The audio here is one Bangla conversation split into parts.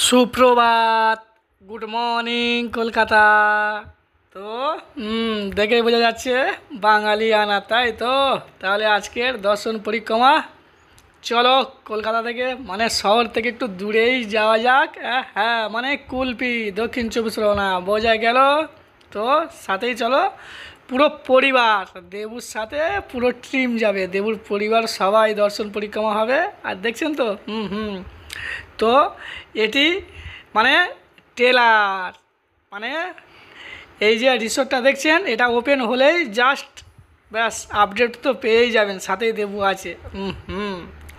সুপ্রভাত, গুড মর্নিং কলকাতা। তো দেখেই বোঝা যাচ্ছে বাঙালি আনা, তাই তো। তাহলে আজকের দর্শন পরিক্রমা, চলো কলকাতা থেকে মানে শহর থেকে একটু দূরেই যাওয়া যাক। হ্যাঁ মানে কুলপি, দক্ষিণ চব্বিশ পরগনা বোঝা গেল। তো সাথেই চলো, পুরো পরিবার, দেবুর সাথে পুরো টিম যাবে, দেবুর পরিবার সবাই দর্শন পরিক্রমা হবে। আর দেখছেন তো তো এটি মানে টেলার, মানে এই যে রিসোর্টটা দেখছেন, এটা ওপেন হলেই জাস্ট ব্যাস আপডেট তো পেয়েই যাবেন, সাথেই দেবু আছে।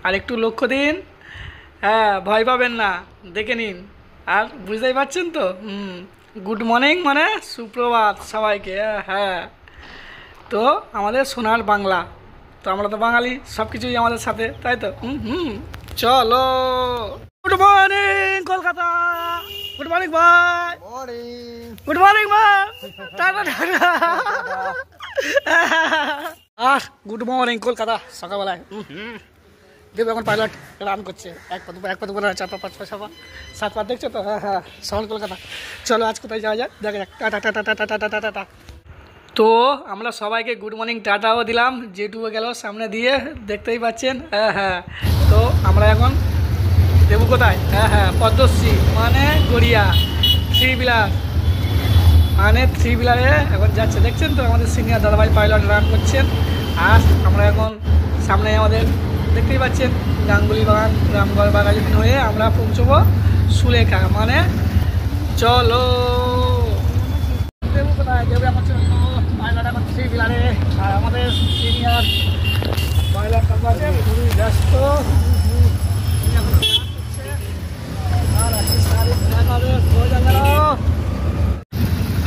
আর একটু লক্ষ্য দিন, হ্যাঁ ভয় পাবেন না, দেখে নিন। আর বুঝতেই পারছেন তো, গুড মর্নিং মানে সুপ্রভাত সবাইকে। হ্যাঁ তো আমাদের সোনার বাংলা, তো আমরা তো বাঙালি, সব কিছুই আমাদের সাথে, তাই তো। চলো, good morning Kolkata, good morning ভাই, গুড মর্নিং মা, টাটা টাটা। আর গুড মর্নিং কলকাতা সকালবেলায়। দেবো এখন পাইলট রান করছে, এক পা দুপুর 4 পা 5 পা 6 পা 7 পা, দেখছো তো। হ্যাঁ শহর কলকাতা। চলো আজ কোথায় যাওয়া যায় দেখা যাক। Tata tata tata tata tata tata. তো আমরা সবাইকে গুড মর্নিং টাটাও দিলাম, যেটুকু গেল সামনে দিয়ে, দেখতেই পাচ্ছেন। হ্যাঁ তো আমরা এখন দেবু কোথায়, হ্যাঁ পদ্মশ্রী মানে গড়িয়া, থ্রি বিলার মানে থ্রি বিলারে এখন যাচ্ছে, দেখছেন তো। আমাদের সিনিয়র দাদাভাই পাইলট রান করছেন। আর আমরা এখন সামনে আমাদের দেখতেই পাচ্ছেন গাঙ্গুলি বাগান, রামগড় বাগান হয়ে আমরা পৌঁছবো সুলেখা, মানে চলো। দেবু কোথায়, দেবু এখন পাইলট এখন থ্রি বিলারে, আর আমাদের সিনিয়র পাইলট আছে খুবই ব্যস্ত।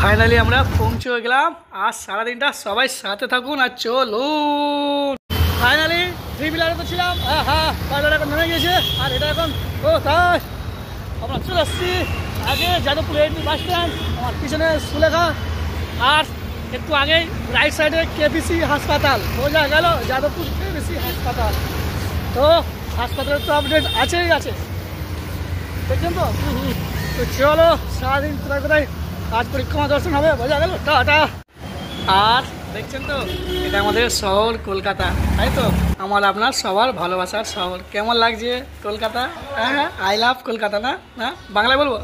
ফাইনালি আমরা পৌঁছে গেলাম। আর সারাদিনটা সবাই সাথে থাকুন আর চলুন। ফাইনালি থ্রি বিলারে তো ছিলাম, হ্যাঁ পাইলট এখন নেমে গেছে। আর এটা এখন তাই আমরা চলে আসছি আগে যাদবপুর এমনি বাস স্ট্যান্ড, আমার পিছনে সুলেখা, আর একটু আগেই রাইট সাইডে কেবিসি হাসপাতাল, বোঝা গেল যাদবপুর কেবিসি হাসপাতাল। তো হাসপাতালের তো আপডেট আছেই আছে, দেখছেন তো। তো চলো সারাদিন কোথায় কোথায় আজ পরিক্রমা দর্শন হবে, বোঝা গেল। টাটা। আর দেখছেন তো এটা আমাদের শহর কলকাতা, তাই তো। আমার আপনার সবার ভালোবাসার শহর। কেমন লাগছে কলকাতা? হ্যাঁ আই লাভ কলকাতা, না না বাংলায় বলবো।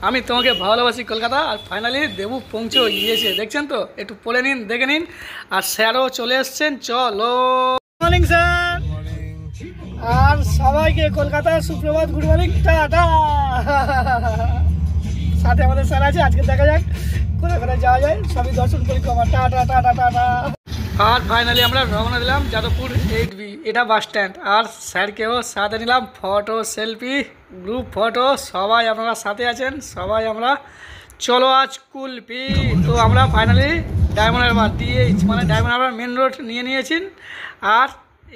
আমি তোমাকে ভালোবাসি কলকাতা। আর ফাইনালি দেবু পৌঁছে গিয়েছে, দেখছেন তো। একটু পড়ে নিন, দেখে নিন। আর স্যারও চলে এসছেন, চলো। Morning sir. আর সবাইকে কলকাতার সুপ্রভাত, গুড মর্নিং, টাটা। সাথে আমাদের স্যার আছে, আজকে দেখা যাক কোথায় কোথায় যাওয়া যায়, সবই দর্শন পরিক্রমা। Tata tata tata. আর ফাইনালি আমরা রওনা দিলাম যাদবপুর 8B, এটা বাস স্ট্যান্ড। আর স্যারকেও সাথে নিলাম, ফটো সেলফি গ্রুপ ফটো, সবাই আপনারা সাথে আছেন, সবাই আমরা চলো আজ কুলপি। তো আমরা ফাইনালি ডায়মন্ড হারবার DH মানে ডায়মন্ড হারবার মেন রোড নিয়ে নিয়েছি। আর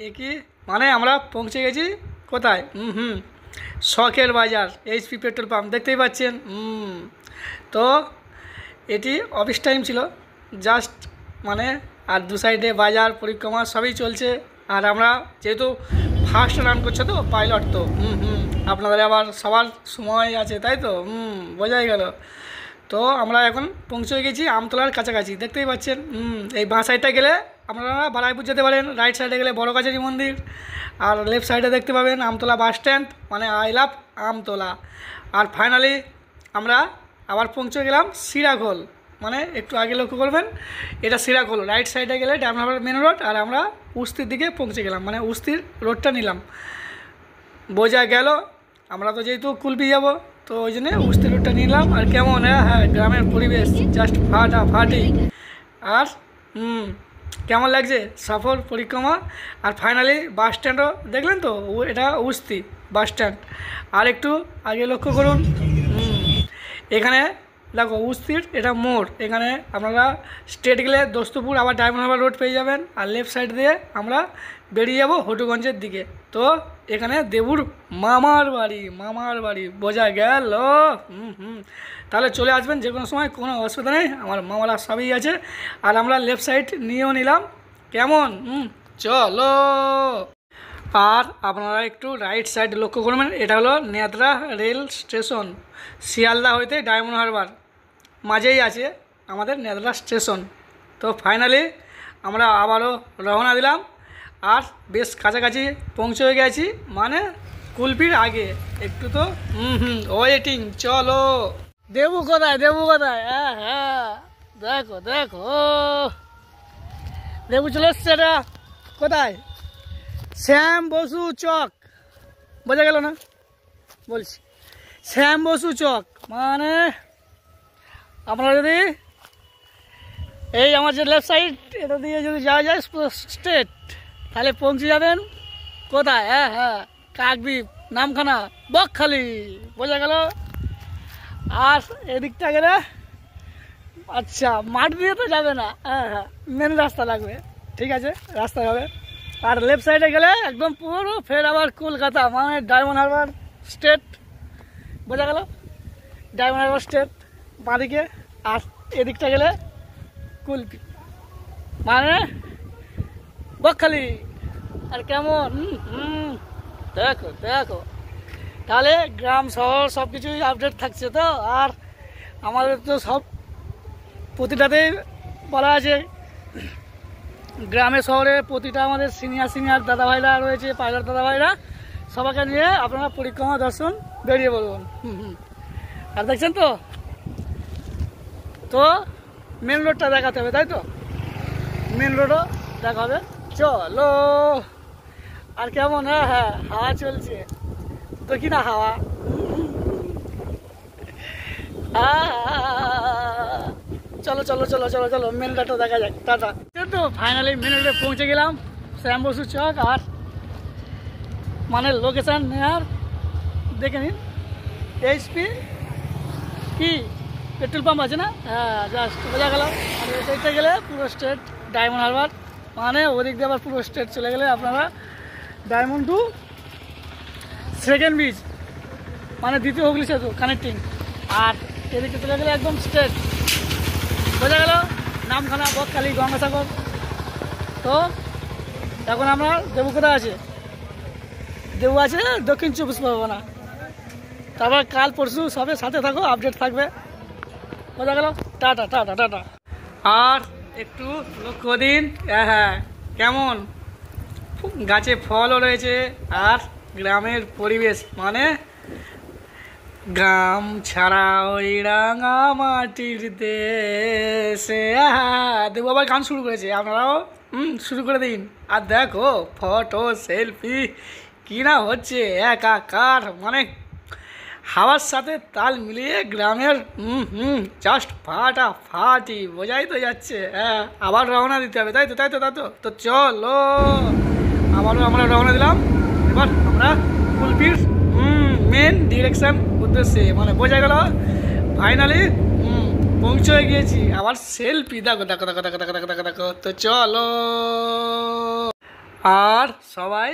একই মানে আমরা পৌঁছে গেছি কোথায়, শখের বাজার, HP পেট্রোল পাম্প, দেখতেই পাচ্ছেন। তো এটি অফিস টাইম ছিল জাস্ট, মানে আর দু সাইডে বাজার পরিক্রমা সবই চলছে। আর আমরা যেহেতু ফার্স্ট রান করছে তো পাইলট, তো আপনাদের আবার সবার সময় আছে, তাই তো। বোঝাই গেল। তো আমরা এখন পৌঁছে গেছি আমতলার কাছাকাছি, দেখতেই পাচ্ছেন। এই বাঁ সাইডটা গেলে আপনারা বারাইপুর যেতে পারেন, রাইট সাইডে গেলে বড় কাছারি মন্দির, আর লেফট সাইডে দেখতে পাবেন আমতলা বাস স্ট্যান্ড, মানে আই লাভ আমতলা। আর ফাইনালি আমরা আবার পৌঁছে গেলাম সিরাখোল, মানে একটু আগে লক্ষ্য করবেন, এটা সিরাখোল। রাইট সাইডে গেলে ডায়মন্ড হারবার মেন রোড, আর আমরা উস্তির দিকে পৌঁছে গেলাম, মানে উস্তির রোডটা নিলাম, বোঝা গেল। আমরা তো যেহেতু কুলপি যাব, তো ওই জন্যে উস্তির রোডটা নিলাম। আর কেমন, হ্যাঁ গ্রামের পরিবেশ জাস্ট ফাটাফাটি। আর কেমন লাগছে সফর পরিক্রমা। আর ফাইনালি বাস স্ট্যান্ডও দেখলেন তো, এটা উস্তি বাস স্ট্যান্ড। আর একটু আগে লক্ষ্য করুন, এখানে দেখো উস্তির এটা মোড়, এখানে আপনারা স্ট্রেট গেলে দোস্তপুর আবার ডায়মন্ড হারবার রোড পেয়ে যাবেন। আর লেফট সাইড দিয়ে আমরা বেরিয়ে যাব হটুগঞ্জের দিকে। তো এখানে দেবুর মামার বাড়ি, বোঝা গেল। তাহলে চলে আসবেন যে কোনো সময়, কোনো অসুবিধা নেই, আমার মামারা সবই আছে। আর আমরা লেফট সাইড নিয়েও নিলাম, কেমন, চলো। আর আপনারা একটু রাইট সাইড লক্ষ্য করবেন, এটা হলো নেত্রা রেল স্টেশন। শিয়ালদা হইতে ডায়মন্ড হারবার মাঝেই আছে আমাদের নেত্রা স্টেশন। তো ফাইনালি আমরা আবারও রওনা দিলাম, আর বেশ কাছাকাছি পৌঁছে গেছি, মানে কুলপির আগে একটু তো ওয়েটিং। চলো, দেবু কোথায়, দেবু কোথায়? হ্যাঁ হ্যাঁ, দেখো দেখো, দেবু চলে এসছে। এটা কোথায়? শ্যাম বসু চক, বোঝা গেল না? বলছি শ্যাম বসু চক, মানে আপনারা যদি এই আমার যে লেফট সাইড এটা দিয়ে যদি যাওয়া যায় স্ট্রেট, তাহলে পৌঁছে যাবেন কোথায়? হ্যাঁ হ্যাঁ, কাকদ্বীপ, নামখানা, বকখালি, বোঝা গেল। আর এদিকটা গেলে আচ্ছা মাঠ দিয়ে তো যাবে না, হ্যাঁ হ্যাঁ, মেন রাস্তা লাগবে, ঠিক আছে, রাস্তা হবে। আর লেফট সাইডে গেলে একদম পুরো ফের আবার কলকাতা, মানে ডায়মন্ড হারবার স্টেট, বোঝা গেল, ডায়মন্ড হারবার স্টেট বাঁদিকে। আর এদিকটা গেলে কুলপি, মানে বকখালি। আর কেমন দেখো দেখো, তাহলে গ্রাম শহর সব কিছুই আপডেট থাকছে তো। আর আমাদের তো সব প্রতিটাতেই বলা আছে, গ্রামে শহরে প্রতিটা আমাদের সিনিয়র দাদাভাইরা রয়েছে, পাইলট দাদাভাইরা, সবাইকে নিয়ে আপনারা পরিক্রমা দর্শন বেরিয়ে বলুন। আর দেখছেন তো, তো মেন রোডটা দেখাতে হবে, তাই তো? মেন রোডও দেখা হবে, চলো। আর কেমন? হ্যাঁ হ্যাঁ, হাওয়া চলছে তো, কি না হাওয়া। চলো চলো চলো চলো চলো, মেন রোডটা দেখা যাক। টাটা। তো ফাইনালি মেন রোডে পৌঁছে গেলাম, শ্যাম বসু চক। আর মানে লোকেশান নেওয়ার দেখে নিন, এইচপি কি পেট্রোল পাম্প আছে না? হ্যাঁ, জাস্ট বোঝা গেল। আর এটাইতে গেলে পুরো স্টেট ডায়মন্ড হারবার, মানে ওদিক দিয়ে আবার পুরো স্টেট চলে গেলে আপনারা ডায়মন্ড টু সেকেন্ড ব্রিজ, মানে দ্বিতীয় হুগলি সেতু কানেক্টিং। আর এদিকে চলে গেলে একদম স্টেট, বোঝা গেল, নামখানা, বকখালি, গঙ্গাসাগর। তো এখন আমরা দেবু কোথায় আছে? দেবু আছে দক্ষিণ চব্বিশ পরগনা। তারপর কাল পরশু সবে সাথে থাকো, আপডেট থাকবে, বোঝা গেল। Tata tata tata. আর একটু লক্ষ্য দিন, হ্যাঁ কেমন গাছে ফলও রয়েছে। আর গ্রামের পরিবেশ, মানে গ্রাম ছাড়া ওই রাঙা মাটির দেশে। হ্যাঁ, দেবু আবার গান শুরু করেছে, আপনারাও শুরু করে দিন। আর দেখো ফটো সেলফি কি না হচ্ছে একাকার, মানে হাওয়ার সাথে তাল মিলিয়ে গ্রামের জাস্ট ফাটাফাটি, বোঝাই তো যাচ্ছে। হ্যাঁ, আবার রওনা দিতে হবে, তাই তো তাই তো তাই তো। তো চলো, আবারও আমরা রওনা দিলাম। এবার আমরা কুলপির মেন ডিরেকশন উদ্দেশ্যে, মানে বোঝা গেল ফাইনালি পৌঁছে গিয়েছি। আবার সেলফি দেখো দেখো দেখো দেখো দেখো দেখো দেখো। তো চলো, আর সবাই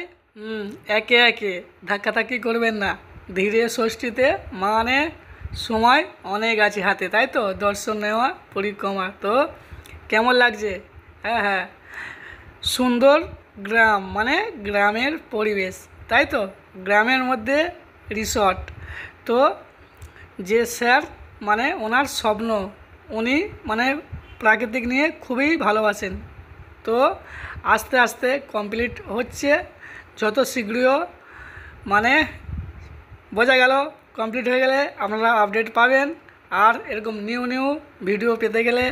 একে একে ধাক্কাধাক্কি করবেন না, ধীরে ষষ্ঠীতে, মানে সময় অনেক আছে হাতে, তাই তো, দর্শন নেওয়া পরিক্রমা। তো কেমন লাগছে? হ্যাঁ হ্যাঁ, সুন্দর গ্রাম, মানে গ্রামের পরিবেশ, তাই তো, গ্রামের মধ্যে রিসর্ট। তো যে স্যার, মানে ওনার স্বপ্ন, উনি মানে প্রাকৃতিক নিয়ে খুবই ভালোবাসেন। তো আস্তে আস্তে কমপ্লিট হচ্ছে, যত শীঘ্রই মানে বোঝা গেল কমপ্লিট হয়ে গেলে আপনারা আপডেট পাবেন। আর এরকম নিউ নিউ ভিডিও পেতে গেলে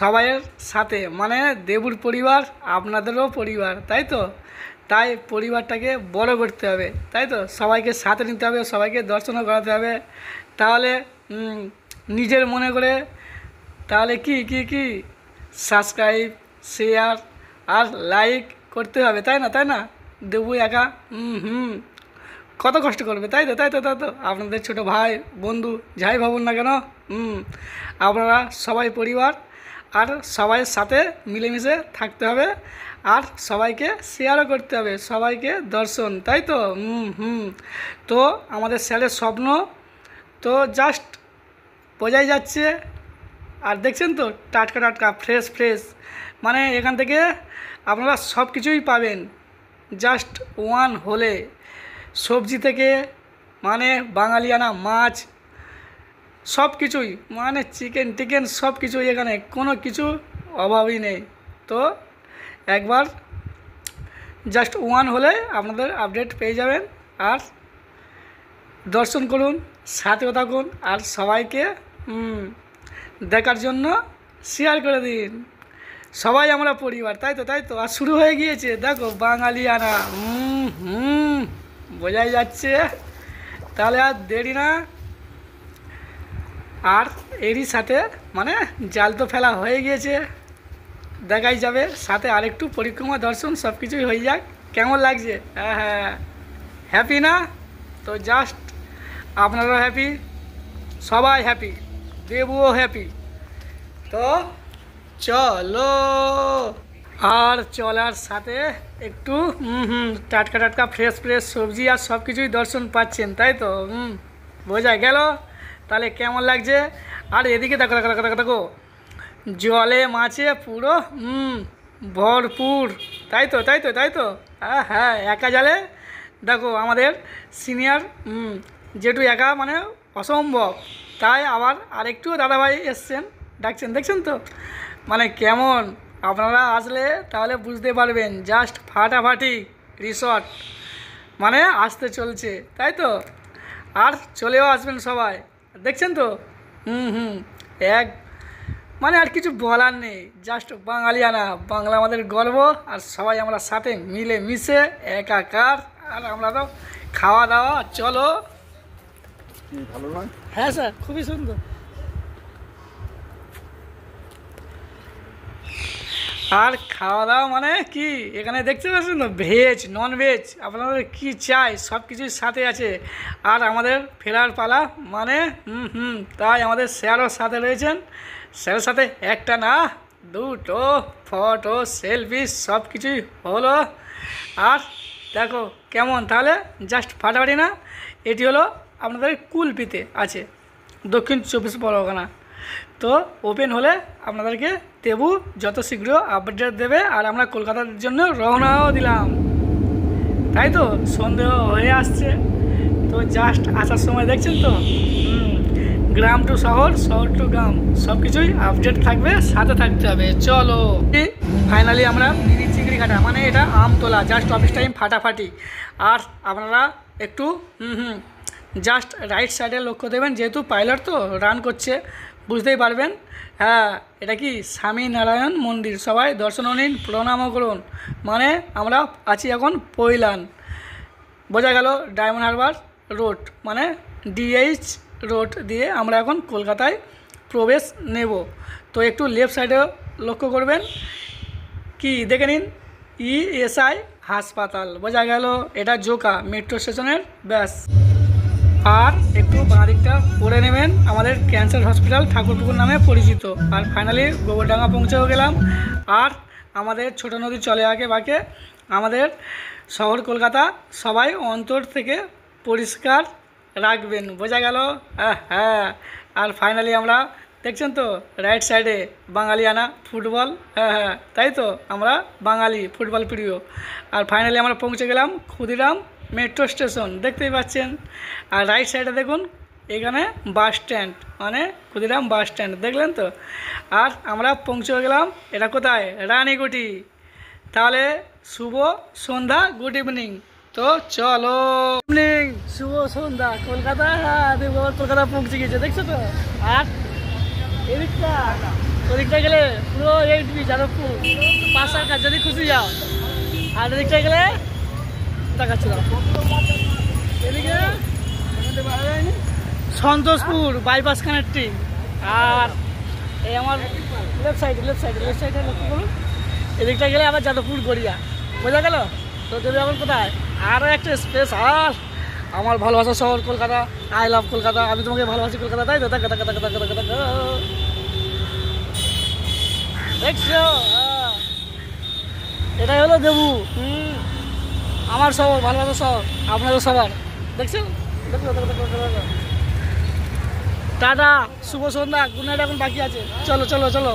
সবাইয়ের সাথে, মানে দেবুর পরিবার আপনাদেরও পরিবার, তাই তো, তাই পরিবারটাকে বড় করতে হবে, তাই তো, সবাইকে সাথে নিতে হবে, সবাইকে দর্শনও করাতে হবে। তাহলে নিজের মনে করে, তাহলে কি কি কি সাবস্ক্রাইব, শেয়ার আর লাইক করতে হবে, তাই না, তাই না? দেবু একা কত কষ্ট করবে, তাই তো তাই তো তাই তো। আপনাদের ছোটো ভাই বন্ধু যাই ভাবুন না কেন, আপনারা সবাই পরিবার, আর সবাইয়ের সাথে মিলেমিশে থাকতে হবে, আর সবাইকে শেয়ারও করতে হবে, সবাইকে দর্শন, তাই তো। তো আমাদের স্যারের স্বপ্ন তো জাস্ট বোঝাই যাচ্ছে। আর দেখছেন তো, টাটকা টাটকা, ফ্রেশ ফ্রেশ, মানে এখান থেকে আপনারা সব কিছুই পাবেন, জাস্ট ওয়ান হলে সবজি থেকে মানে বাঙালিয়ানা মাছ সব কিছুই মানে চিকেন টিকেন সব কিছুই এখানে কোনো কিছু অভাবই নেই। তো একবার জাস্ট ওয়ান হলে আপনাদের আপডেট পেয়ে যাবেন। আর দর্শন করুন, সাথেও থাকুন, আর সবাইকে দেখার জন্য শেয়ার করে দিন। সবাই আমরা পরিবার, তাই তো। আর শুরু হয়ে গিয়েছে দেখো বাঙালিয়ানা, বোঝাই যাচ্ছে। তাহলে আর দেরি না, আর এরই সাথে মানে জাল তো ফেলা হয়ে গিয়েছে, দেখাই যাবে, সাথে আরেকটু পরিক্রমা দর্শন সব কিছুই হয়ে যাক। কেমন লাগছে? হ্যাঁ, হ্যাপি না? তো জাস্ট আপনারাও হ্যাপি, সবাই হ্যাপি, দেবুও হ্যাপি। তো চলো, আর চলার সাথে একটু টাটকা টাটকা ফ্রেশ ফ্রেশ সবজি আর সব কিছুই দর্শন পাচ্ছেন, তাই তো বোঝা গেল। তাহলে কেমন লাগছে? আর এদিকে দেখো দেখো দেখো দেখো, জলে মাছে পুরো ভরপুর, তাই তো। হ্যাঁ, একা জালে দেখো আমাদের সিনিয়র যেটু একা মানে অসম্ভব, তাই আবার আরেকটু দাদাভাই এসছেন, ডাকছেন, দেখছেন তো মানে কেমন। আপনারা আসলে তাহলে বুঝতে পারবেন, জাস্ট ফাটাফাটি রিসর্ট মানে আসতে চলছে, তাই তো। আর চলেও আসবেন সবাই, দেখছেন তো। এক মানে আর কিছু বলার নেই, জাস্ট বাঙালিয়ানা, বাংলা আমাদের গর্ব, আর সবাই আমরা সাথে মিলে মিশে একাকার। আর আমরা তো খাওয়া দাওয়া, চলো। ভালো নয়? হ্যাঁ স্যার, খুবই সুন্দর। আর খাওয়া দাওয়া মানে কি এখানে দেখতে পাচ্ছেন তো, ভেজ নন ভেজ আপনাদের কি চাই সব কিছুর সাথে আছে। আর আমাদের ফেরার পালা মানে তাই আমাদের স্যারও সাথে রয়েছেন, স্যারের সাথে একটা না দুটো ফটো সেলফি সব কিছুই হলো। আর দেখো কেমন, তাহলে জাস্ট ফাটাফাটি না। এটি হলো আপনাদের কুলপিতে আছে, দক্ষিণ 24 পরগনা। তো ওপেন হলে আপনাদেরকে দেবু যত শীঘ্র আপডেট দেবে। আর আমরা কলকাতার জন্য রওনাও দিলাম, তাই তো। সন্দেহ হয়ে আসছে, তো জাস্ট আসার সময় দেখছেন তো গ্রাম টু শহর, শহর টু গ্রাম সব কিছুই আপডেট থাকবে, সাথে থাকতে হবে। চলো, ফাইনালি আমরা মিনি চিংড়িঘাটা মানে এটা আমতলা, জাস্ট অফিস টাইম ফাটাফাটি। আর আপনারা একটু জাস্ট রাইট সাইডে লক্ষ্য দেবেন, যেহেতু পাইলট তো রান করছে, বুঝতেই পারবেন। হ্যাঁ, এটা কি স্বামী নারায়ণ মন্দির, সবাই দর্শন নিন, প্রণামও করুন। মানে আমরা আছি এখন পৈলান, বোঝা গেল, ডায়মন্ড হারবার রোড মানে ডিএইচ রোড দিয়ে আমরা এখন কলকাতায় প্রবেশ নেব। তো একটু লেফট সাইডে লক্ষ্য করবেন, কি দেখে নিন, ইএসআই হাসপাতাল, বোঝা গেল, এটা জোকা মেট্রো স্টেশনের ব্যাস। আর একটু বাঁ দিকটা পড়ে নেবেন, আমাদের ক্যান্সার হসপিটাল ঠাকুরপুকুর নামে পরিচিত। আর ফাইনালি গোবরডাঙ্গা পৌঁছেও গেলাম। আর আমাদের ছোট নদী চলে আগে বাঁকে, আমাদের শহর কলকাতা সবাই অন্তর থেকে পরিষ্কার রাখবেন, বোঝা গেল। হ্যাঁ, আর ফাইনালি আমরা দেখছেন তো রাইট সাইডে বাঙালিয়ানা ফুটবল, হ্যাঁ, তাই তো, আমরা বাঙালি ফুটবল প্রিয়। আর ফাইনালি আমরা পৌঁছে গেলাম ক্ষুদিরাম মেট্রো স্টেশন, দেখতেই পাচ্ছেন। আর রাইট সাইডে দেখুন এখানে বাস স্ট্যান্ড মানে ক্ষুদিরাম বাস স্ট্যান্ড, দেখলেন তো। আর আমরা পৌঁছে গেলাম, এটা কোথায়, রানীগুটি। তাহলে শুভ সন্ধ্যা, গুড ইভিনিং। তো চলো, ইভিনিং, শুভ সন্ধ্যা, কলকাতা, কলকাতা পৌঁছে গিয়েছে, দেখছো তো। আর এদিকটা গেলে পুরো এইটবি যাদবপুর পাশার কাজ, যদি খুশি যাও। আর এদিকটা গেলে দেখাচ্ছিলাম, এদিকে সন্তোষপুর বাইপাস কানেক্টিং। আর এই আমার লেফট সাইডে লক্ষ্য করুন, এদিকটা গেলে আবার যাদবপুর গড়িয়া, বোঝা গেল। তো দেবে এখন কোথায়, আরও একটা স্পেশাল আমার ভালোবাসা শহর কলকাতা, আই লাভ কলকাতা, আমি তোমাকে ভালোবাসি কলকাতা, তাই তো। দেখছো, এটাই হলো দেবু, আমার শহর, ভালোবাসা শহর, আপনাদের সবার, দেখছো। টাটা, শুভ সন্ধ্যা, গুড নাইট, এখন বাকি আছে। চলো চলো চলো,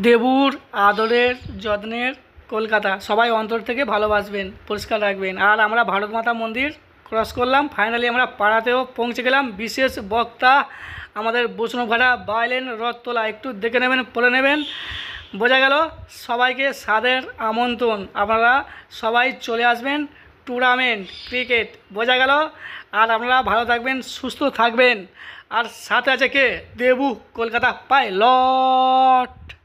দেবুর আদরের যত্নের কলকাতা। সবাই অন্তর থেকে ভালোবাসবেন, পরিষ্কার রাখবেন। আর আমরা ভারত মাতা মন্দির ক্রস করলাম, ফাইনালি আমরা পাড়াতেও পৌঁছে গেলাম। বিশেষ বক্তা আমাদের বৈষ্ণবঘাটা বাইলেন রথতলা, একটু দেখে নেবেন, পড়ে নেবেন। বোঝা গেল, সবাইকে সাদের আমন্ত্রণ, আপনারা সবাই চলে আসবেন। টুর্নামেন্ট ক্রিকেট, বোঝা গেল। আর আপনারা ভালো থাকবেন, সুস্থ থাকবেন। আর সাথে আছে কে? দেবু, কলকাতা পাইলট।